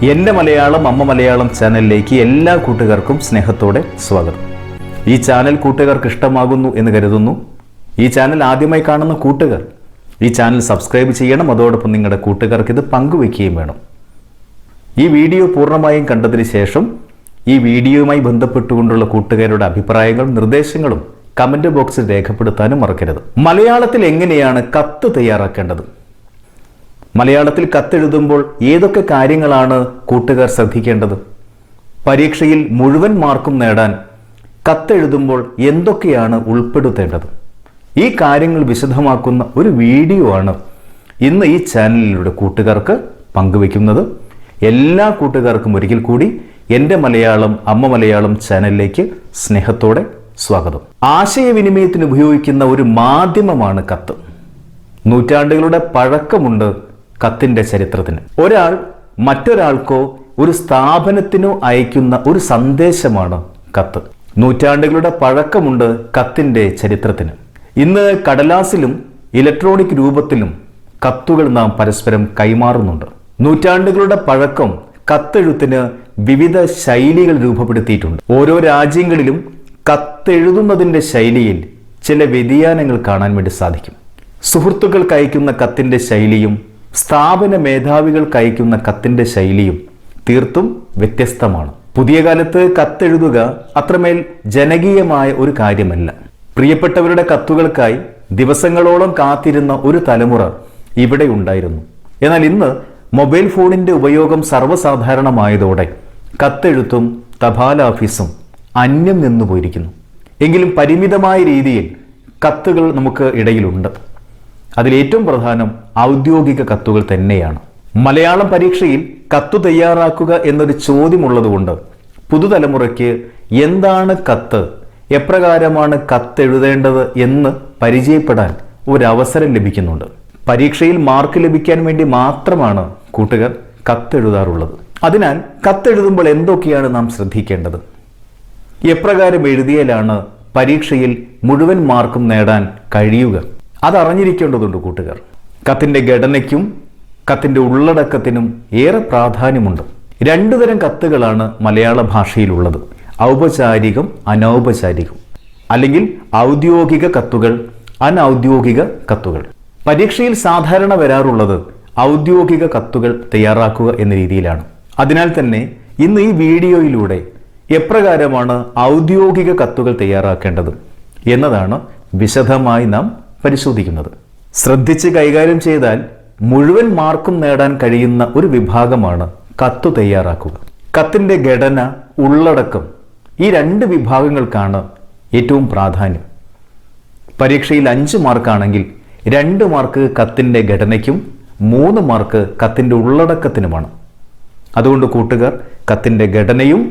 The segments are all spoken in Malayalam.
എൻ്റെ മലയാളം അമ്മ മലയാളം ചാനലിലേക്ക് എല്ലാ കൂട്ടുകാർക്കും സ്നേഹത്തോടെ സ്വാഗതം. ഈ ചാനൽ കൂട്ടുകാർക്ക് ഇഷ്ടമാകുന്നു എന്ന് കരുതുന്നു. ഈ ചാനൽ ആദ്യമായി കാണുന്ന കൂട്ടുകാർ ഈ ചാനൽ സബ്സ്ക്രൈബ് ചെയ്യണം. അതോടൊപ്പം നിങ്ങളുടെ കൂട്ടുകാർക്ക് ഇത് പങ്കുവെക്കുകയും വേണം. ഈ വീഡിയോ പൂർണ്ണമായും കണ്ടതിന് ശേഷം ഈ വീഡിയോയുമായി ബന്ധപ്പെട്ടുകൊണ്ടുള്ള കൂട്ടുകാരുടെ അഭിപ്രായങ്ങളും നിർദ്ദേശങ്ങളും കമൻറ്റ് ബോക്സിൽ രേഖപ്പെടുത്താനും മറക്കരുത്. മലയാളത്തിൽ എങ്ങനെയാണ് കത്ത് തയ്യാറാക്കേണ്ടത്? മലയാളത്തിൽ കത്തെഴുതുമ്പോൾ ഏതൊക്കെ കാര്യങ്ങളാണ് കൂട്ടുകാർ ശ്രദ്ധിക്കേണ്ടത്? പരീക്ഷയിൽ മുഴുവൻ മാർക്കും നേടാൻ കത്തെഴുതുമ്പോൾ എന്തൊക്കെയാണ് ഉൾപ്പെടുത്തേണ്ടത്? ഈ കാര്യങ്ങൾ വിശദമാക്കുന്ന ഒരു വീഡിയോ ആണ് ഇന്ന് ഈ ചാനലിലൂടെ കൂട്ടുകാർക്ക് പങ്കുവയ്ക്കുന്നത്. എല്ലാ കൂട്ടുകാർക്കും ഒരിക്കൽ കൂടി എൻ്റെ മലയാളം അമ്മ മലയാളം ചാനലിലേക്ക് സ്നേഹത്തോടെ സ്വാഗതം. ആശയവിനിമയത്തിന് ഉപയോഗിക്കുന്ന ഒരു മാധ്യമമാണ് കത്ത്. നൂറ്റാണ്ടുകളുടെ പഴക്കമുണ്ട് കത്തിൻ്റെ ചരിത്രത്തിന്. ഒരാൾ മറ്റൊരാൾക്കോ ഒരു സ്ഥാപനത്തിനോ അയക്കുന്ന ഒരു സന്ദേശമാണ് കത്ത്. നൂറ്റാണ്ടുകളുടെ പഴക്കമുണ്ട് കത്തിൻ്റെ ചരിത്രത്തിന്. ഇന്ന് കടലാസിലും ഇലക്ട്രോണിക് രൂപത്തിലും കത്തുകൾ നാം പരസ്പരം കൈമാറുന്നുണ്ട്. നൂറ്റാണ്ടുകളുടെ പഴക്കം കത്തെഴുത്തിന് വിവിധ ശൈലികൾ രൂപപ്പെടുത്തിയിട്ടുണ്ട്. ഓരോ രാജ്യങ്ങളിലും കത്തെഴുതുന്നതിൻ്റെ ശൈലിയിൽ ചില വ്യതിയാനങ്ങൾ കാണാൻ വേണ്ടി സാധിക്കും. സുഹൃത്തുക്കൾക്ക് അയക്കുന്ന കത്തിൻ്റെ ശൈലിയും സ്ഥാപന മേധാവികൾക്ക് അയക്കുന്ന കത്തിൻ്റെ ശൈലിയും തീർത്തും വ്യത്യസ്തമാണ്. പുതിയ കാലത്ത് കത്തെഴുതുക അത്രമേൽ ജനകീയമായ ഒരു കാര്യമല്ല. പ്രിയപ്പെട്ടവരുടെ കത്തുകൾക്കായി ദിവസങ്ങളോളം കാത്തിരുന്ന ഒരു തലമുറ ഇവിടെ ഉണ്ടായിരുന്നു. എന്നാൽ ഇന്ന് മൊബൈൽ ഫോണിൻ്റെ ഉപയോഗം സർവ്വസാധാരണമായതോടെ കത്തെഴുത്തും തപാൽ ഓഫീസും അന്യം നിന്നു പോയിരിക്കുന്നു. എങ്കിലും പരിമിതമായ രീതിയിൽ കത്തുകൾ നമുക്ക് ഇടയിലുണ്ട്. അതിലേറ്റവും പ്രധാനം ഔദ്യോഗിക കത്തുകൾ തന്നെയാണ്. മലയാളം പരീക്ഷയിൽ കത്ത് തയ്യാറാക്കുക എന്നൊരു ചോദ്യമുള്ളതുകൊണ്ട് പുതുതലമുറയ്ക്ക് എന്താണ് കത്ത്, എപ്രകാരമാണ് കത്തെഴുതേണ്ടത് എന്ന് പരിചയപ്പെടാൻ ഒരവസരം ലഭിക്കുന്നുണ്ട്. പരീക്ഷയിൽ മാർക്ക് ലഭിക്കാൻ വേണ്ടി മാത്രമാണ് കൂട്ടുകാർ കത്തെഴുതാറുള്ളത്. അതിനാൽ കത്തെഴുതുമ്പോൾ എന്തൊക്കെയാണ് നാം ശ്രദ്ധിക്കേണ്ടത്? എപ്രകാരം എഴുതിയാലാണ് പരീക്ഷയിൽ മുഴുവൻ മാർക്കും നേടാൻ കഴിയുക? അതറിഞ്ഞിരിക്കേണ്ടതുണ്ട് കൂട്ടുകാർ. കത്തിൻ്റെ ഘടനയ്ക്കും കത്തിൻ്റെ ഉള്ളടക്കത്തിനും ഏറെ പ്രാധാന്യമുണ്ട്. രണ്ടു തരം കത്തുകളാണ് മലയാള ഭാഷയിലുള്ളത്: ഔപചാരികം, അനൗപചാരികം. അല്ലെങ്കിൽ ഔദ്യോഗിക കത്തുകൾ, അനൗദ്യോഗിക കത്തുകൾ. പരീക്ഷയിൽ സാധാരണ വരാറുള്ളത് ഔദ്യോഗിക കത്തുകൾ തയ്യാറാക്കുക എന്ന രീതിയിലാണ്. അതിനാൽ തന്നെ ഇന്ന് ഈ വീഡിയോയിലൂടെ എപ്രകാരമാണ് ഔദ്യോഗിക കത്തുകൾ തയ്യാറാക്കേണ്ടത് എന്നതാണ് വിശദമായി നാം പരിശോധിക്കുന്നത്. ശ്രദ്ധിച്ച് കൈകാര്യം ചെയ്താൽ മുഴുവൻ മാർക്കും നേടാൻ കഴിയുന്ന ഒരു വിഭാഗമാണ് കത്ത് തയ്യാറാക്കുക. കത്തിൻ്റെ ഘടന, ഉള്ളടക്കം, ഈ രണ്ട് വിഭാഗങ്ങൾക്കാണ് ഏറ്റവും പ്രാധാന്യം. പരീക്ഷയിൽ 5 മാർക്കാണെങ്കിൽ 2 മാർക്ക് കത്തിൻ്റെ ഘടനയ്ക്കും 3 മാർക്ക് കത്തിൻ്റെ ഉള്ളടക്കത്തിനുമാണ്. അതുകൊണ്ട് കൂട്ടുകാർ കത്തിൻ്റെ ഘടനയും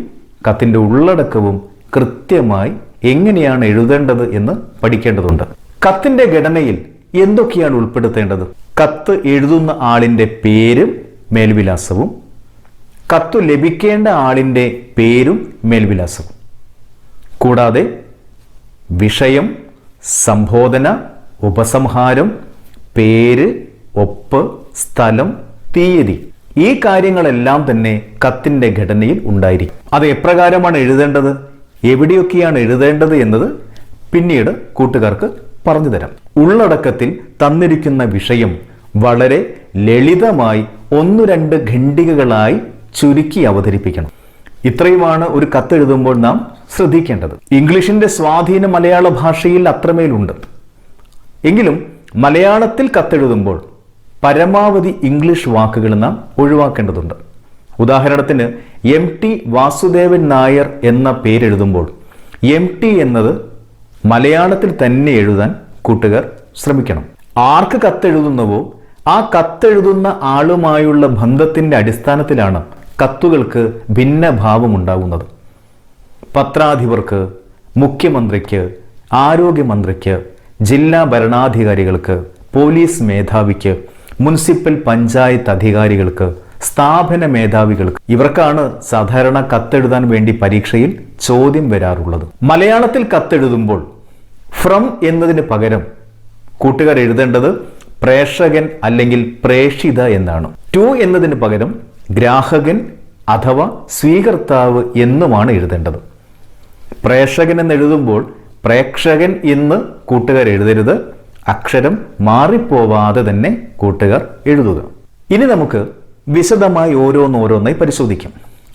കത്തിൻ്റെ ഉള്ളടക്കവും കൃത്യമായി എങ്ങനെയാണ് എഴുതേണ്ടത് എന്ന് പഠിക്കേണ്ടതുണ്ട്. കത്തിൻ്റെ ഘടനയിൽ എന്തൊക്കെയാണ് ഉൾപ്പെടുത്തേണ്ടത്? കത്ത് എഴുതുന്ന ആളിൻ്റെ പേരും മേൽവിലാസവും, കത്തു ലഭിക്കേണ്ട ആളിൻ്റെ പേരും മേൽവിലാസവും, കൂടാതെ വിഷയം, സംബോധന, ഉപസംഹാരം, പേര്, ഒപ്പ്, സ്ഥലം, തീയതി, ഈ കാര്യങ്ങളെല്ലാം തന്നെ കത്തിൻ്റെ ഘടനയിൽ ഉണ്ടായിരിക്കും. അത് എപ്രകാരമാണ് എഴുതേണ്ടത്, എവിടെയൊക്കെയാണ് എഴുതേണ്ടത് എന്നത് പിന്നീട് കൂട്ടുകാർക്ക് പറഞ്ഞു തരാം. ഉള്ളടക്കത്തിൽ തന്നിരിക്കുന്ന വിഷയം വളരെ ലളിതമായി 1-2 ഖണ്ഡികകളായി ചുരുക്കി അവതരിപ്പിക്കണം. ഇത്രയുമാണ് ഒരു കത്തെഴുതുമ്പോൾ നാം ശ്രദ്ധിക്കേണ്ടത്. ഇംഗ്ലീഷിന്റെ സ്വാധീനം മലയാള ഭാഷയിൽ അത്രമേലുണ്ട്. എങ്കിലും മലയാളത്തിൽ കത്തെഴുതുമ്പോൾ പരമാവധി ഇംഗ്ലീഷ് വാക്കുകൾ നാം ഒഴിവാക്കേണ്ടതുണ്ട്. ഉദാഹരണത്തിന് MT വാസുദേവൻ നായർ എന്ന പേരെഴുതുമ്പോൾ MT എന്നത് മലയാളത്തിൽ തന്നെ എഴുതാൻ കൂട്ടുകാർ ശ്രമിക്കണം. ആർക്ക് കത്തെഴുതുന്നുവോ ആ കത്തെഴുതുന്ന ആളുമായുള്ള ബന്ധത്തിൻ്റെ അടിസ്ഥാനത്തിലാണ് കത്തുകൾക്ക് ഭിന്നഭാവമുണ്ടാകുന്നത്. പത്രാധിപർക്ക്, മുഖ്യമന്ത്രിക്ക്, ആരോഗ്യമന്ത്രിക്ക്, ജില്ലാ ഭരണാധികാരികൾക്ക്, പോലീസ് മേധാവിക്ക്, മുനിസിപ്പൽ പഞ്ചായത്ത് അധികാരികൾക്ക്, സ്ഥാപന മേധാവികൾക്ക്, ഇവർക്കാണ് സാധാരണ കത്തെഴുതാൻ വേണ്ടി പരീക്ഷയിൽ ചോദ്യം വരാറുള്ളത്. മലയാളത്തിൽ കത്തെഴുതുമ്പോൾ ഫ്രം എന്നതിന് പകരം കൂട്ടുകാർ എഴുതേണ്ടത് പ്രേക്ഷകൻ അല്ലെങ്കിൽ പ്രേക്ഷിത എന്നാണ്. ടു എന്നതിന് പകരം ഗ്രാഹകൻ, അഥവാ സ്വീകർത്താവ് എന്നുമാണ് എഴുതേണ്ടത്. പ്രേക്ഷകൻ എന്ന് എഴുതുമ്പോൾ പ്രേക്ഷകൻ എന്ന് കൂട്ടുകാർ എഴുതരുത്. അക്ഷരം മാറിപ്പോവാതെ തന്നെ കൂട്ടുകാർ എഴുതുക. ഇനി നമുക്ക് വിശദമായി ഓരോന്നോരോന്നായി പരിശോധിക്കാം.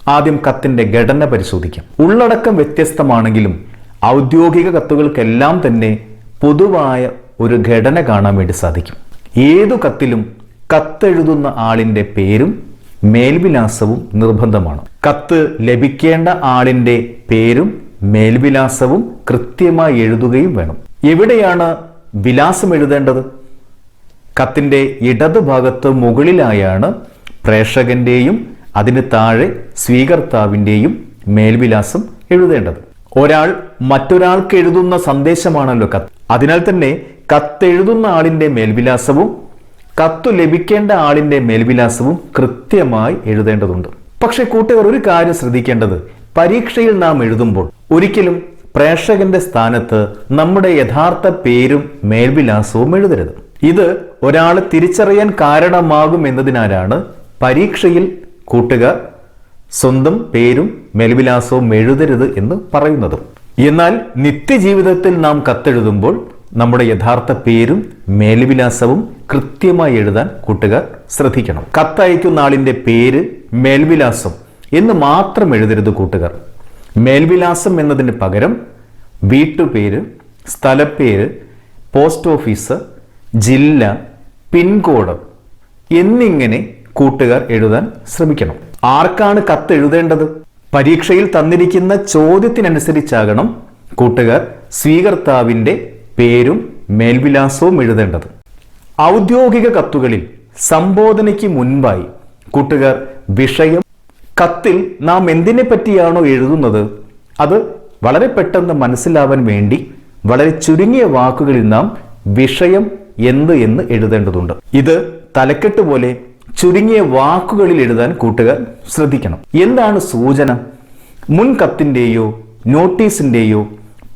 ആദ്യം കത്തിന്റെ ഘടന പരിശോധിക്കാം. ഉള്ളടക്കം വ്യത്യസ്തമാണെങ്കിലും ഔദ്യോഗിക കത്തുകൾക്കെല്ലാം തന്നെ പൊതുവായ ഒരു ഘടന കാണാൻ വേണ്ടി സാധിക്കും. ഏതു കത്തിലും കത്തെഴുതുന്ന ആളിന്റെ പേരും മേൽവിലാസവും നിർബന്ധമാണ്. കത്ത് ലഭിക്കേണ്ട ആളിന്റെ പേരും മേൽവിലാസവും കൃത്യമായി എഴുതുകയും വേണം. എവിടെയാണ് വിലാസം എഴുതേണ്ടത്? കത്തിന്റെ ഇടതുഭാഗത്ത് മുകളിലായാണ് പ്രേക്ഷകന്റെയും അതിന് താഴെ സ്വീകർത്താവിന്റെയും മേൽവിലാസം എഴുതേണ്ടത്. ഒരാൾ മറ്റൊരാൾക്ക് എഴുതുന്ന സന്ദേശമാണല്ലോ കത്ത്. അതിനാൽ തന്നെ കത്തെഴുതുന്ന ആളിന്റെ മേൽവിലാസവും കത്തു ലഭിക്കേണ്ട ആളിന്റെ മേൽവിലാസവും കൃത്യമായി എഴുതേണ്ടതുണ്ട്. പക്ഷെ കൂട്ടുകാർ ഒരു കാര്യം ശ്രദ്ധിക്കേണ്ടത്, പരീക്ഷയിൽ നാം എഴുതുമ്പോൾ ഒരിക്കലും പ്രേക്ഷകന്റെ സ്ഥാനത്ത് നമ്മുടെ യഥാർത്ഥ പേരും മേൽവിലാസവും എഴുതരുത്. ഇത് ഒരാളെ തിരിച്ചറിയാൻ കാരണമാകും എന്നതിനാലാണ് പരീക്ഷയിൽ കൂട്ടുകാർ സ്വന്തം പേരും മേൽവിലാസവും എഴുതരുത് എന്ന് പറയുന്നത്. എന്നാൽ നിത്യജീവിതത്തിൽ നാം കത്തെഴുതുമ്പോൾ നമ്മുടെ യഥാർത്ഥ പേരും മേൽവിലാസവും കൃത്യമായി എഴുതാൻ കൂട്ടുകാർ ശ്രദ്ധിക്കണം. കത്തയക്കുന്ന ആളിന്റെ പേര്, മേൽവിലാസം എന്ന് മാത്രം എഴുതരുത് കൂട്ടുകാർ. മേൽവിലാസം എന്നതിന് പകരം വീട്ടുപേര്, സ്ഥലപ്പേര്, പോസ്റ്റ് ഓഫീസ്, ജില്ല, പിൻകോഡ് എന്നിങ്ങനെ കൂട്ടുകാർ എഴുതാൻ ശ്രമിക്കണം. ആർക്കാണ് കത്ത് എഴുതേണ്ടത്? പരീക്ഷയിൽ തന്നിരിക്കുന്ന ചോദ്യത്തിനനുസരിച്ചാകണം കൂട്ടുകാർ സ്വീകർത്താവിന്റെ പേരും മേൽവിലാസവും എഴുതേണ്ടത്. ഔദ്യോഗിക കത്തുകളിൽ സംബോധനയ്ക്ക് മുൻപായി കൂട്ടുകാർ വിഷയം, കത്തിൽ നാം എന്തിനെ പറ്റിയാണോ എഴുതുന്നത് അത് വളരെ പെട്ടെന്ന് മനസ്സിലാവാൻ വേണ്ടി വളരെ ചുരുങ്ങിയ വാക്കുകളിൽ നാം വിഷയം എന്ന് എഴുതേണ്ടതുണ്ട്. ഇത് തലക്കെട്ട് പോലെ ചുരുങ്ങിയ വാക്കുകളിൽ എഴുതാൻ കൂട്ടുകാർ ശ്രദ്ധിക്കണം. എന്താണ് സൂചന? മുൻ കത്തിന്റെയോ നോട്ടീസിന്റെയോ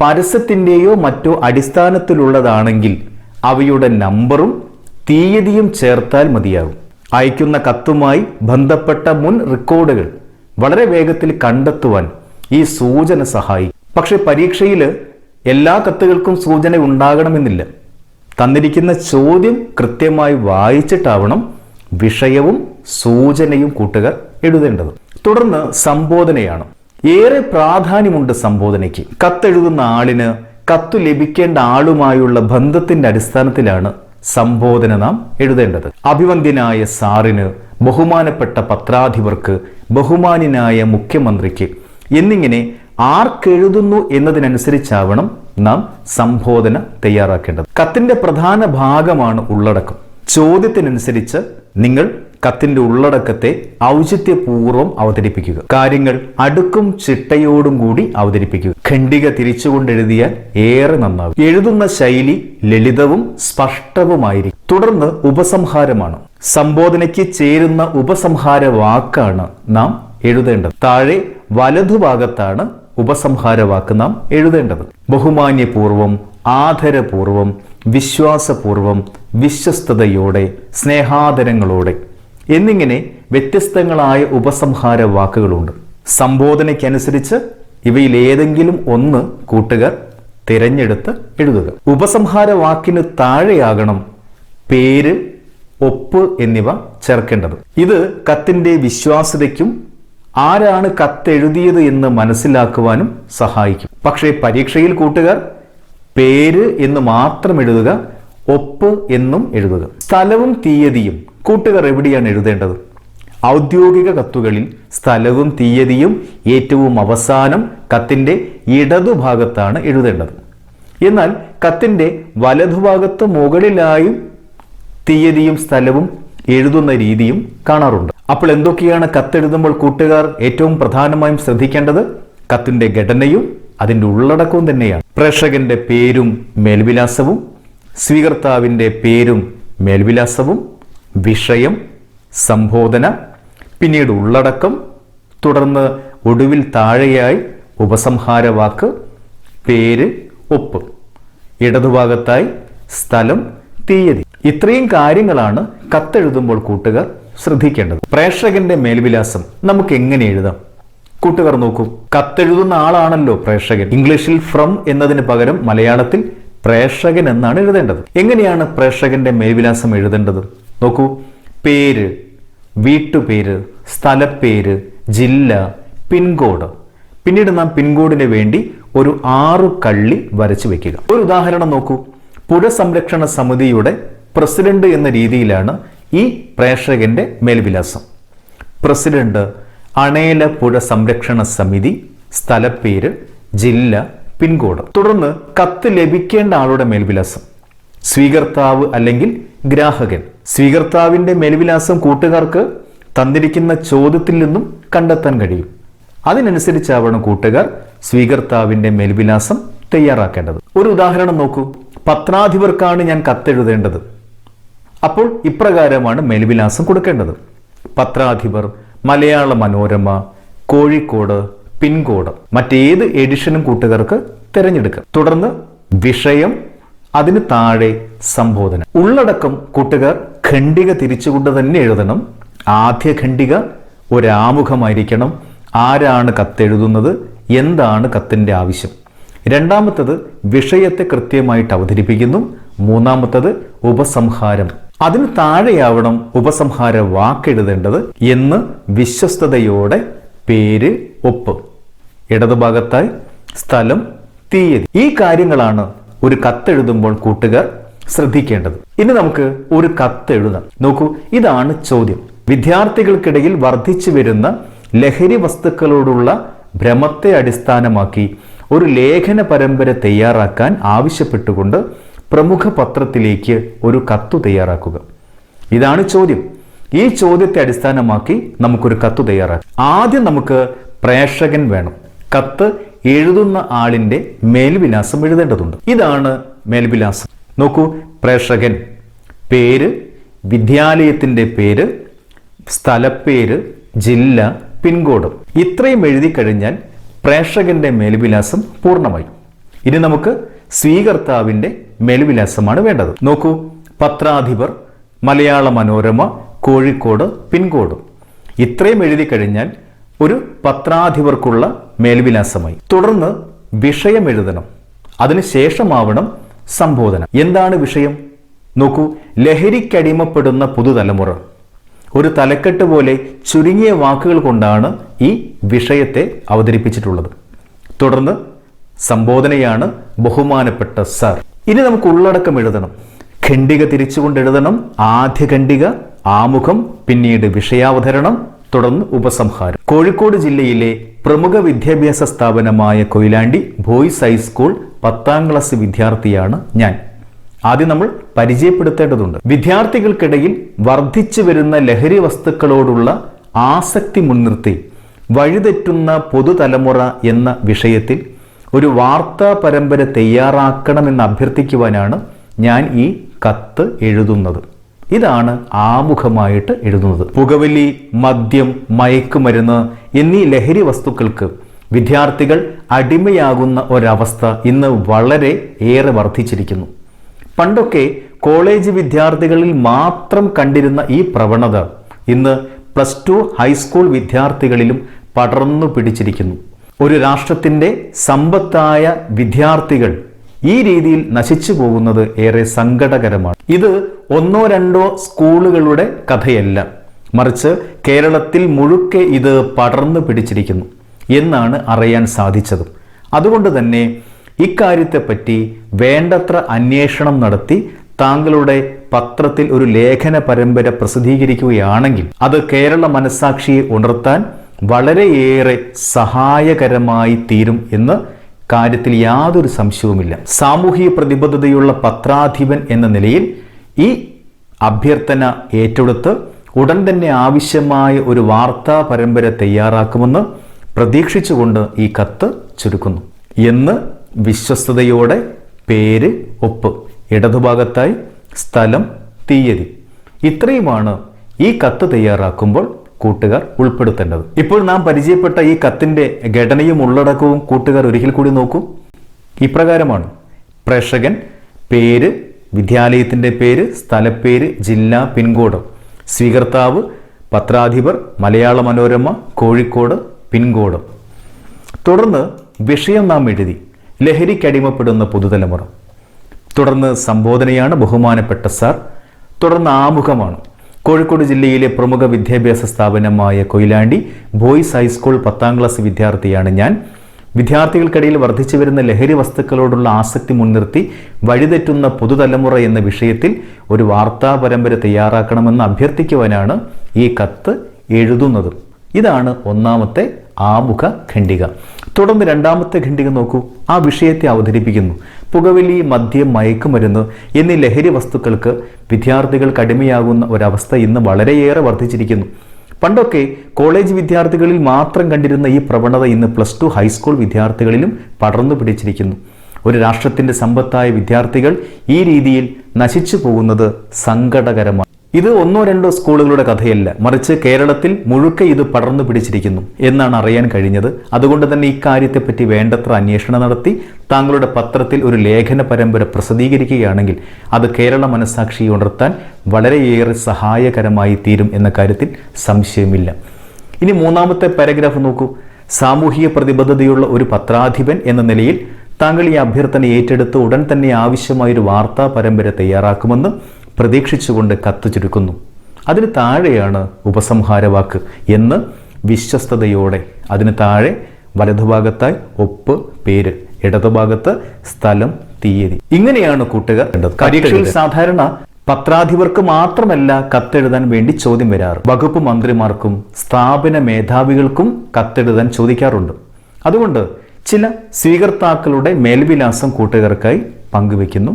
പരസ്യത്തിന്റെയോ മറ്റോ അടിസ്ഥാനത്തിലുള്ളതാണെങ്കിൽ അവയുടെ നമ്പറും തീയതിയും ചേർത്താൽ മതിയാകും. അയക്കുന്ന കത്തുമായി ബന്ധപ്പെട്ട മുൻ റെക്കോർഡുകൾ വളരെ വേഗത്തിൽ കണ്ടെത്തുവാൻ ഈ സൂചന സഹായിക്കും. പക്ഷെ പരീക്ഷയിൽ എല്ലാ കത്തുകൾക്കും സൂചന ഉണ്ടാകണമെന്നില്ല. തന്നിരിക്കുന്ന ചോദ്യം കൃത്യമായി വായിച്ചിട്ടാവണം വിഷയവും സൂചനയും കൂട്ടുകാർ എഴുതേണ്ടത്. തുടർന്ന് സംബോധനയാണ്. ഏറെ പ്രാധാന്യമുണ്ട് സംബോധനയ്ക്ക്. കത്തെഴുതുന്ന ആളിന് കത്തു ലഭിക്കേണ്ട ആളുമായുള്ള ബന്ധത്തിന്റെ അടിസ്ഥാനത്തിലാണ് സംബോധന നാം എഴുതേണ്ടത്. അഭിവന്ദ്യനായ സാറിന്, ബഹുമാനപ്പെട്ട പത്രാധിപർക്ക്, ബഹുമാന്യനായ മുഖ്യമന്ത്രിക്ക് എന്നിങ്ങനെ ആർക്കെഴുതുന്നു എന്നതിനനുസരിച്ചാവണം നാം സംബോധന തയ്യാറാക്കേണ്ടത്. കത്തിന്റെ പ്രധാന ഭാഗമാണ് ഉള്ളടക്കം. ചോദ്യത്തിനനുസരിച്ച് നിങ്ങൾ കത്തിന്റെ ഉള്ളടക്കത്തെ ഔചിത്യപൂർവ്വം അവതരിപ്പിക്കുക. കാര്യങ്ങൾ അടുക്കും ചിട്ടയോടും കൂടി അവതരിപ്പിക്കുക. ഖണ്ഡിക തിരിച്ചുകൊണ്ട് എഴുതിയാൽ ഏറെ നന്നാകും. എഴുതുന്ന ശൈലി ലളിതവും സ്പഷ്ടവുമായിരിക്കും. തുടർന്ന് ഉപസംഹാരമാണ്. സംബോധനയ്ക്ക് ചേരുന്ന ഉപസംഹാര വാക്കാണ് നാം എഴുതേണ്ടത്. താഴെ വലതുഭാഗത്താണ് ഉപസംഹാര വാക്ക് നാം എഴുതേണ്ടത്. ബഹുമാന്യപൂർവം, ആദരപൂർവം, വിശ്വാസപൂർവം, വിശ്വസ്തയോടെ, സ്നേഹാദരങ്ങളോടെ എന്നിങ്ങനെ വ്യത്യസ്തങ്ങളായ ഉപസംഹാര വാക്കുകളുണ്ട്. സംബോധനയ്ക്കനുസരിച്ച് ഇവയിൽ ഏതെങ്കിലും ഒന്ന് കൂട്ടുകാർ തിരഞ്ഞെടുത്ത് എഴുതുക. ഉപസംഹാര വാക്കിന് താഴെയാകണം പേര്, ഒപ്പ് എന്നിവ ചേർക്കേണ്ടത്. ഇത് കത്തിന്റെ വിശ്വാസ്യതയ്ക്കും ആരാണ് കത്തെഴുതിയത് എന്ന് മനസ്സിലാക്കുവാനും സഹായിക്കും. പക്ഷേ പരീക്ഷയിൽ കൂട്ടുകാർ പേര് എന്ന് മാത്രം എഴുതുക, ഒപ്പ് എന്നും എഴുതുക. സ്ഥലവും തീയതിയും കൂട്ടുകാർ എവിടെയാണ് എഴുതേണ്ടത്? ഔദ്യോഗിക കത്തുകളിൽ സ്ഥലവും തീയതിയും ഏറ്റവും അവസാനം കത്തിന്റെ ഇടതുഭാഗത്താണ് എഴുതേണ്ടത്. എന്നാൽ കത്തിന്റെ വലതുഭാഗത്ത് മുകളിലായും തീയതിയും സ്ഥലവും എഴുതുന്ന രീതിയും കാണാറുണ്ട്. അപ്പോൾ എന്തൊക്കെയാണ് കത്തെഴുതുമ്പോൾ കൂട്ടുകാർ ഏറ്റവും പ്രധാനമായും ശ്രദ്ധിക്കേണ്ടത്? കത്തിന്റെ ഘടനയും അതിന്റെ ഉള്ളടക്കവും തന്നെയാണ്. പ്രേക്ഷകന്റെ പേരും മേൽവിലാസവും, സ്വീകർത്താവിന്റെ പേരും മേൽവിലാസവും, വിഷയം, സംബോധന, പിന്നീട് ഉള്ളടക്കം, തുടർന്ന് ഒടുവിൽ താഴെയായി ഉപസംഹാര വാക്ക്, പേര്, ഒപ്പ്, ഇടതുഭാഗത്തായി സ്ഥലം, തീയതി. ഇത്രയും കാര്യങ്ങളാണ് കത്തെഴുതുമ്പോൾ കൂട്ടുകാർ ശ്രദ്ധിക്കേണ്ടത്. പ്രേക്ഷകന്റെ മേൽവിലാസം നമുക്ക് എങ്ങനെ എഴുതാം? കൂട്ടുകാർ നോക്കൂ, കത്തെഴുതുന്ന ആളാണല്ലോ പ്രേക്ഷകൻ. ഇംഗ്ലീഷിൽ ഫ്രം എന്നതിന് പകരം മലയാളത്തിൽ പ്രേക്ഷകൻ എന്നാണ് എഴുതേണ്ടത്. എങ്ങനെയാണ് പ്രേക്ഷകന്റെ മേൽവിലാസം എഴുതേണ്ടത്? നോക്കൂ, പേര്, വീട്ടുപേര്, സ്ഥലപ്പേര്, ജില്ല, പിൻകോഡ്. പിന്നീട് നാം പിൻകോഡിന് വേണ്ടി ഒരു 6 കള്ളി വരച്ചു വെക്കുക. ഒരു ഉദാഹരണം നോക്കൂ. പുഴ സംരക്ഷണ സമിതിയുടെ പ്രസിഡന്റ് എന്ന രീതിയിലാണ് ഈ പ്രേക്ഷകന്റെ മേൽവിലാസം. പ്രസിഡന്റ്, അണേല പുഴ സംരക്ഷണ സമിതി, സ്ഥലപ്പേര്, ജില്ല, പിൻകോഡ്. തുടർന്ന് കത്ത് ലഭിക്കേണ്ട ആളുടെ മേൽവിലാസം. സ്വീകർത്താവ് അല്ലെങ്കിൽ ഗ്രാഹകൻ. സ്വീകർത്താവിന്റെ മേൽവിലാസം കൂട്ടുകാർക്ക് തന്നിരിക്കുന്ന ചോദ്യത്തിൽ നിന്നും കണ്ടെത്താൻ കഴിയും. അതിനനുസരിച്ചാവണം കൂട്ടുകാർ സ്വീകർത്താവിന്റെ മേൽവിലാസം തയ്യാറാക്കേണ്ടത്. ഒരു ഉദാഹരണം നോക്കൂ. പത്രാധിപർക്കാണ് ഞാൻ കത്തെഴുതേണ്ടത്. അപ്പോൾ ഇപ്രകാരമാണ് മേൽവിലാസം കൊടുക്കേണ്ടത്. പത്രാധിപർ, മലയാള മനോരമ, കോഴിക്കോട്, പിൻകോഡ്. മറ്റേത് എഡിഷനും കൂട്ടുകാർക്ക് തിരഞ്ഞെടുക്കാം. തുടർന്ന് വിഷയം, അതിന് താഴെ സംബോധന. ഉള്ളടക്കം കൂട്ടുകാർ ഖണ്ഡിക തിരിച്ചുകൊണ്ട് തന്നെ എഴുതണം. ആദ്യ ഖണ്ഡിക ഒരാമുഖമായിരിക്കണം. ആരാണ് കത്തെഴുതുന്നത്, എന്താണ് കത്തിന്റെ ആവശ്യം. രണ്ടാമത്തത് വിഷയത്തെ കൃത്യമായിട്ട് അവതരിപ്പിക്കുന്നു. മൂന്നാമത്തത് ഉപസംഹാരം. അതിന് താഴെയാവണം ഉപസംഹാര വാക്കെഴുതേണ്ടത് എന്ന് വിശ്വസ്തയോടെ പേര്, ഒപ്പ്. ഇടതുഭാഗത്തായി സ്ഥലം, തീയതി. ഈ കാര്യങ്ങളാണ് ഒരു കത്തെഴുതുമ്പോൾ കൂട്ടുകാർ ശ്രദ്ധിക്കേണ്ടത്. ഇനി നമുക്ക് ഒരു കത്തെഴുതാം. നോക്കൂ, ഇതാണ് ചോദ്യം. വിദ്യാർത്ഥികൾക്കിടയിൽ വർദ്ധിച്ചു വരുന്ന ലഹരി വസ്തുക്കളോടുള്ള ഭ്രമത്തെ അടിസ്ഥാനമാക്കി ഒരു ലേഖന പരമ്പര തയ്യാറാക്കാൻ ആവശ്യപ്പെട്ടുകൊണ്ട് പ്രമുഖ പത്രത്തിലേക്ക് ഒരു കത്ത് തയ്യാറാക്കുക. ഇതാണ് ചോദ്യം. ഈ ചോദ്യത്തെ അടിസ്ഥാനമാക്കി നമുക്കൊരു കത്ത് തയ്യാറാക്കാം. ആദ്യം നമുക്ക് പ്രേക്ഷകൻ വേണം. കത്ത് എഴുതുന്ന ആളിന്റെ മേൽവിലാസം എഴുതേണ്ടതുണ്ട്. ഇതാണ് മേൽവിലാസം. നോക്കൂ, പ്രേക്ഷകൻ, പേര്, വിദ്യാലയത്തിന്റെ പേര്, സ്ഥലപ്പേര്, ജില്ല, പിൻകോഡ്. ഇത്രയും എഴുതി കഴിഞ്ഞാൽ പ്രേക്ഷകന്റെ മേൽവിലാസം പൂർണ്ണമായി. ഇനി നമുക്ക് സ്വീകർത്താവിന്റെ മേൽവിലാസമാണ് വേണ്ടത്. നോക്കൂ, പത്രാധിപർ, മലയാള മനോരമ, കോഴിക്കോട്, പിൻകോഡ്. ഇത്രയും എഴുതി കഴിഞ്ഞാൽ ഒരു പത്രാധിപർക്കുള്ള മേൽവിലാസമായി. തുടർന്ന് വിഷയം എഴുതണം. അതിനുശേഷമാവണം സംബോധന. എന്താണ് വിഷയം? നോക്കൂ, ലഹരിക്കടിമപ്പെടുന്ന പുതുതലമുറ. ഒരു തലക്കെട്ട് പോലെ ചുരുങ്ങിയ വാക്കുകൾ കൊണ്ടാണ് ഈ വിഷയത്തെ അവതരിപ്പിച്ചിട്ടുള്ളത്. തുടർന്ന് സംബോധനയാണ് ബഹുമാനപ്പെട്ട സർ. ഇനി നമുക്ക് ഉള്ളടക്കം എഴുതണം. ഖണ്ഡിക തിരിച്ചുകൊണ്ട് എഴുതണം. ആദ്യ ഖണ്ഡിക, ആമുഖം, പിന്നീട് വിഷയാവതരണം, തുടർന്ന് ഉപസംഹാരം. കോഴിക്കോട് ജില്ലയിലെ പ്രമുഖ വിദ്യാഭ്യാസ സ്ഥാപനമായ കൊയിലാണ്ടി ബോയ്സ് ഹൈസ്കൂൾ 10ാം ക്ലാസ് വിദ്യാർത്ഥിയാണ് ഞാൻ. ആദ്യം നമ്മൾ പരിചയപ്പെടുത്തേണ്ടതുണ്ട്. വിദ്യാർത്ഥികൾക്കിടയിൽ വർദ്ധിച്ചു വരുന്ന ലഹരി വസ്തുക്കളോടുള്ള ആസക്തി മുൻനിർത്തി വഴിതെറ്റുന്ന പുതുതലമുറ എന്ന വിഷയത്തിൽ ഒരു വാർത്താ പരമ്പര തയ്യാറാക്കണമെന്ന് അഭ്യർത്ഥിക്കുവാനാണ് ഞാൻ ഈ കത്ത് എഴുതുന്നത്. ഇതാണ് ആമുഖമായിട്ട് എഴുതുന്നത്. പുകവലി, മദ്യം, മയക്കുമരുന്ന് എന്നീ ലഹരി വസ്തുക്കൾക്ക് വിദ്യാർത്ഥികൾ അടിമയാകുന്ന ഒരവസ്ഥ ഇന്ന് വളരെ ഏറെ വർദ്ധിച്ചിരിക്കുന്നു. പണ്ടൊക്കെ കോളേജ് വിദ്യാർത്ഥികളിൽ മാത്രം കണ്ടിരുന്ന ഈ പ്രവണത ഇന്ന് +2 ഹൈസ്കൂൾ വിദ്യാർത്ഥികളിലും പടർന്നു പിടിച്ചിരിക്കുന്നു. ഒരു രാഷ്ട്രത്തിന്റെ സമ്പത്തായ വിദ്യാർത്ഥികൾ ഈ രീതിയിൽ നശിച്ചു പോകുന്നത് ഏറെ സങ്കടകരമാണ്. ഇത് 1-2 സ്കൂളുകളുടെ കഥയല്ല, മറിച്ച് കേരളത്തിൽ മുഴുക്കെ ഇത് പടർന്നു പിടിച്ചിരിക്കുന്നു എന്നാണ് അറിയാൻ സാധിച്ചത്. അതുകൊണ്ട് തന്നെ ഇക്കാര്യത്തെപ്പറ്റി വേണ്ടത്ര അന്വേഷണം നടത്തി താങ്കളുടെ പത്രത്തിൽ ഒരു ലേഖന പരമ്പര പ്രസിദ്ധീകരിക്കുകയാണെങ്കിൽ അത് കേരള മനസ്സാക്ഷിയെ ഉണർത്താൻ വളരെയേറെ സഹായകരമായി തീരും എന്ന് കാര്യത്തിൽ യാതൊരു സംശയവുമില്ല. സാമൂഹിക പ്രതിബദ്ധതയുള്ള പത്രാധിപൻ എന്ന നിലയിൽ ഈ അഭ്യർത്ഥന ഏറ്റെടുത്ത് ഉടൻ തന്നെ ആവശ്യമായ ഒരു വാർത്താ പരമ്പര തയ്യാറാക്കുമെന്ന് പ്രതീക്ഷിച്ചുകൊണ്ട് ഈ കത്ത് ചുരുക്കുന്നു എന്ന് വിശ്വസ്തയോടെ പേര്, ഒപ്പ്. ഇടതുഭാഗത്തായി സ്ഥലം, തീയതി. ഇത്രയുമാണ് ഈ കത്ത് തയ്യാറാക്കുമ്പോൾ കൂട്ടുകാർ ഉൾപ്പെടുത്തേണ്ടത്. ഇപ്പോൾ നാം പരിചയപ്പെട്ട ഈ കത്തിന്റെ ഘടനയും ഉള്ളടക്കവും കൂട്ടുകാർ ഒരിക്കൽ കൂടി നോക്കൂ. ഇപ്രകാരമാണ്: പ്രേക്ഷകൻ, പേര്, വിദ്യാലയത്തിന്റെ പേര്, സ്ഥലപ്പേര്, ജില്ല, പിൻകോഡ്. സ്വീകർത്താവ് പത്രാധിപർ, മലയാള മനോരമ, കോഴിക്കോട്, പിൻകോഡ്. തുടർന്ന് വിഷയം നാം എഴുതി, ലഹരിക്കടിമപ്പെടുന്ന പുതുതലമുറ. തുടർന്ന് സംബോധനയാണ്, ബഹുമാനപ്പെട്ട സാർ. തുടർന്ന് ആമുഖമാണ്. കോഴിക്കോട് ജില്ലയിലെ പ്രമുഖ വിദ്യാഭ്യാസ സ്ഥാപനമായ കൊയിലാണ്ടി ബോയ്സ് ഹൈസ്കൂൾ 10ാം ക്ലാസ് വിദ്യാർത്ഥിയാണ് ഞാൻ. വിദ്യാർത്ഥികൾക്കിടയിൽ വർദ്ധിച്ചു വരുന്ന ലഹരി വസ്തുക്കളോടുള്ള ആസക്തി മുൻനിർത്തി വഴിതെറ്റുന്ന പുതുതലമുറ എന്ന വിഷയത്തിൽ ഒരു വാർത്താ പരമ്പര തയ്യാറാക്കണമെന്ന് അഭ്യർത്ഥിക്കുവാനാണ് ഈ കത്ത് എഴുതുന്നത്. ഇതാണ് ഒന്നാമത്തെ ആമുഖ ഖണ്ഡിക. തുടർന്ന് രണ്ടാമത്തെ ഖണ്ഡിക നോക്കൂ. ആ വിഷയത്തെ അവതരിപ്പിക്കുന്നു. പുകവലി, മദ്യം, മയക്കുമരുന്ന് എന്നീ ലഹരി വസ്തുക്കൾക്ക് വിദ്യാർത്ഥികൾക്ക് അടിമയാകുന്ന ഒരവസ്ഥ ഇന്ന് വളരെയേറെ വർദ്ധിച്ചിരിക്കുന്നു. പണ്ടൊക്കെ കോളേജ് വിദ്യാർത്ഥികളിൽ മാത്രം കണ്ടിരുന്ന ഈ പ്രവണത ഇന്ന് +2 ഹൈസ്കൂൾ വിദ്യാർത്ഥികളിലും പടർന്നു പിടിച്ചിരിക്കുന്നു. ഒരു രാഷ്ട്രത്തിന്റെ സമ്പത്തായ വിദ്യാർത്ഥികൾ ഈ രീതിയിൽ നശിച്ചു പോകുന്നത് സങ്കടകരമാണ്. ഇത് 1-2 സ്കൂളുകളുടെ കഥയല്ല, മറിച്ച് കേരളത്തിൽ മുഴുക്കെ ഇത് പടർന്നു പിടിച്ചിരിക്കുന്നു എന്നാണ് അറിയാൻ കഴിഞ്ഞത്. അതുകൊണ്ട് തന്നെ ഇക്കാര്യത്തെപ്പറ്റി വേണ്ടത്ര അന്വേഷണം നടത്തി താങ്കളുടെ പത്രത്തിൽ ഒരു ലേഖന പരമ്പര പ്രസിദ്ധീകരിക്കുകയാണെങ്കിൽ അത് കേരള മനസ്സാക്ഷി ഉണർത്താൻ വളരെയേറെ സഹായകരമായി തീരും എന്ന കാര്യത്തിൽ സംശയമില്ല. ഇനി മൂന്നാമത്തെ പാരഗ്രാഫ് നോക്കൂ. സാമൂഹിക പ്രതിബദ്ധതയുള്ള ഒരു പത്രാധിപൻ എന്ന നിലയിൽ താങ്കൾ ഈ അഭ്യർത്ഥന ഏറ്റെടുത്ത് ഉടൻ തന്നെ ആവശ്യമായൊരു വാർത്താ പരമ്പര തയ്യാറാക്കുമെന്ന് പ്രതീക്ഷിച്ചുകൊണ്ട് കത്ത് ചുരുക്കുന്നു. അതിന് താഴെയാണ് ഉപസംഹാരവാക്ക് എന്ന് വിശ്വസ്തയോടെ. അതിന് താഴെ വലതുഭാഗത്തായി ഒപ്പ്, പേര്, ഇടതുഭാഗത്ത് സ്ഥലം, തീയതി. ഇങ്ങനെയാണ് കൂട്ടുകാർ. പരീക്ഷയിൽ സാധാരണ പത്രാധിപർക്ക് മാത്രമല്ല കത്തെഴുതാൻ വേണ്ടി ചോദ്യം വരാറ്. വകുപ്പ് മന്ത്രിമാർക്കും സ്ഥാപന മേധാവികൾക്കും കത്തെഴുതാൻ ചോദിക്കാറുണ്ട്. അതുകൊണ്ട് ചില സ്വീകർത്താക്കളുടെ മേൽവിലാസം കൂട്ടുകാർക്കായി പങ്കുവെക്കുന്നു.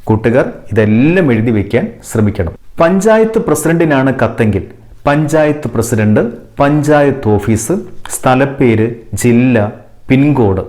കൂട്ടുകാർ ഇതെല്ലാം എഴുതി വയ്ക്കാൻ ശ്രമിക്കണം. പഞ്ചായത്ത് പ്രസിഡന്റിനാണ് കത്തെങ്കിൽ പഞ്ചായത്ത് പ്രസിഡന്റ്, പഞ്ചായത്ത് ഓഫീസ്, സ്ഥലപ്പേര്, ജില്ല, പിൻകോഡ്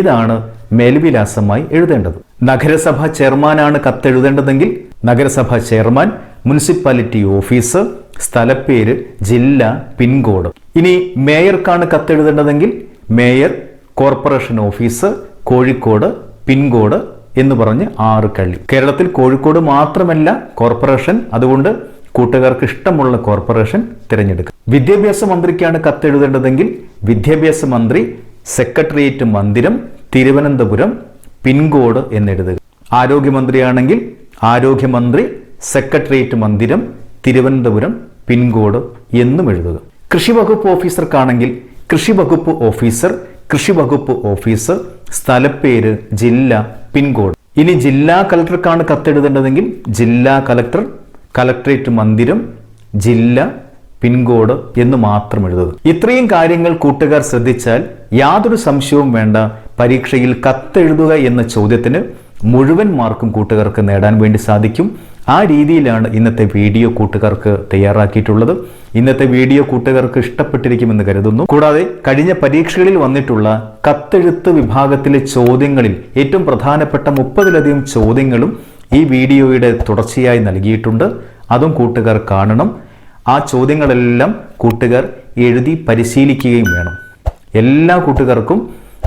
ഇതാണ് മേൽവിലാസമായി എഴുതേണ്ടത്. നഗരസഭ ചെയർമാനാണ് കത്തെഴുതേണ്ടതെങ്കിൽ നഗരസഭ ചെയർമാൻ, മുനിസിപ്പാലിറ്റി ഓഫീസ്, സ്ഥലപ്പേര്, ജില്ല, പിൻകോഡ്. ഇനി മേയർക്കാണ് കത്തെഴുതേണ്ടതെങ്കിൽ mayor, corporation office, Kozhikode, pincode എന്ന് പറഞ്ഞ് 6 കള്ളി. കേരളത്തിൽ കോഴിക്കോട് മാത്രമല്ല കോർപ്പറേഷൻ. അതുകൊണ്ട് കൂട്ടുകാർക്ക് ഇഷ്ടമുള്ള കോർപ്പറേഷൻ തിരഞ്ഞെടുക്കുക. വിദ്യാഭ്യാസ മന്ത്രിക്കാണ് കത്തെഴുതേണ്ടതെങ്കിൽ വിദ്യാഭ്യാസ മന്ത്രി, സെക്രട്ടേറിയറ്റ് മന്ദിരം, തിരുവനന്തപുരം, പിൻകോഡ് എന്നെഴുതുക. ആരോഗ്യമന്ത്രിയാണെങ്കിൽ ആരോഗ്യമന്ത്രി, സെക്രട്ടേറിയറ്റ് മന്ദിരം, തിരുവനന്തപുരം, പിൻകോഡ് എന്നും എഴുതുക. കൃഷി വകുപ്പ് ഓഫീസർക്കാണെങ്കിൽ കൃഷി വകുപ്പ് ഓഫീസർ, കൃഷി വകുപ്പ് ഓഫീസ്, സ്ഥലപ്പേര്, ജില്ല, പിൻകോഡ്. ഇനി ജില്ലാ കളക്ടർക്കാണ് കത്തെഴുതേണ്ടതെങ്കിൽ ജില്ലാ കളക്ടർ, കളക്ടറേറ്റ് മന്ദിരം, ജില്ല, പിൻകോഡ് എന്ന് മാത്രം എഴുതുക. ഇത്രയും കാര്യങ്ങൾ കൂട്ടുകാർ ശ്രദ്ധിച്ചാൽ യാതൊരു സംശയവും വേണ്ട, പരീക്ഷയിൽ കത്തെഴുതുക എന്ന ചോദ്യത്തിന് മുഴുവൻ മാർക്കും കൂട്ടുകാർക്ക് നേടാൻ വേണ്ടി സാധിക്കും. ആ രീതിയിലാണ് ഇന്നത്തെ വീഡിയോ കൂട്ടുകാർക്ക് തയ്യാറാക്കിയിട്ടുള്ളത്. ഇന്നത്തെ വീഡിയോ കൂട്ടുകാർക്ക് ഇഷ്ടപ്പെട്ടിരിക്കുമെന്ന് കരുതുന്നു. കൂടാതെ കഴിഞ്ഞ പരീക്ഷകളിൽ വന്നിട്ടുള്ള കത്തെഴുത്ത് വിഭാഗത്തിലെ ചോദ്യങ്ങളിൽ ഏറ്റവും പ്രധാനപ്പെട്ട 30-ലധികം ചോദ്യങ്ങളും ഈ വീഡിയോയുടെ തുടർച്ചയായി നൽകിയിട്ടുണ്ട്. അതും കൂട്ടുകാർ കാണണം. ആ ചോദ്യങ്ങളെല്ലാം കൂട്ടുകാർ എഴുതി പരിശീലിക്കുകയും വേണം. എല്ലാ കൂട്ടുകാർക്കും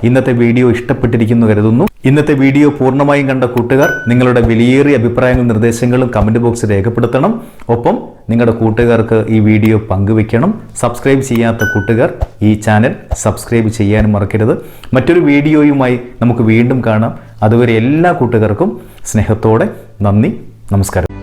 ഇന്നത്തെ വീഡിയോ ഇഷ്ടപ്പെട്ടിരിക്കുന്നു കരുതുന്നു. ഇന്നത്തെ വീഡിയോ പൂർണ്ണമായും കണ്ട കൂട്ടുകാർ നിങ്ങളുടെ വിലയേറിയ അഭിപ്രായങ്ങളും നിർദ്ദേശങ്ങളും കമന്റ് ബോക്സിൽ രേഖപ്പെടുത്തണം. ഒപ്പം നിങ്ങളുടെ കൂട്ടുകാർക്ക് ഈ വീഡിയോ പങ്കുവെക്കണം. സബ്സ്ക്രൈബ് ചെയ്യാത്ത കൂട്ടുകാർ ഈ ചാനൽ സബ്സ്ക്രൈബ് ചെയ്യാനും മറക്കരുത്. മറ്റൊരു വീഡിയോയുമായി നമുക്ക് വീണ്ടും കാണാം. അതുവരെ എല്ലാ കൂട്ടുകാർക്കും സ്നേഹത്തോടെ നന്ദി, നമസ്കാരം.